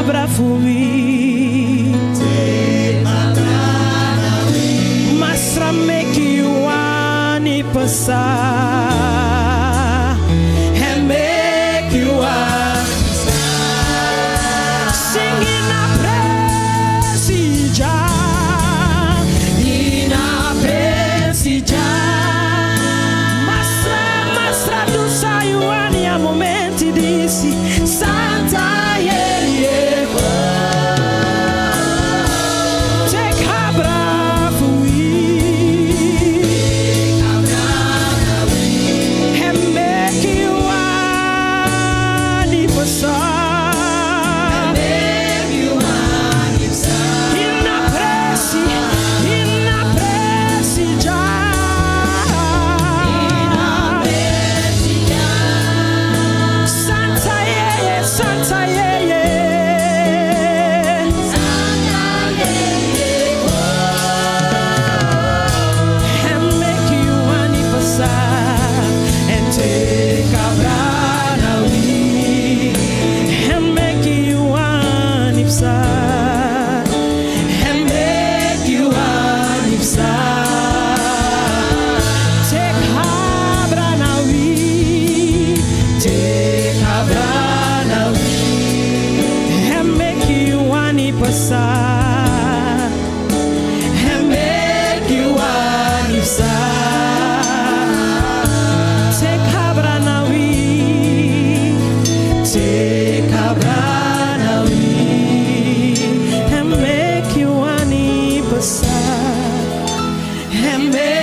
cabra fumi, masra make you ani passar, and make you singing a Presi Dja, in a Presi Dja, masra do saio ani a momenti disse Santa. Passar and make you anipsar. Take cabra nawi and make you anipsar and make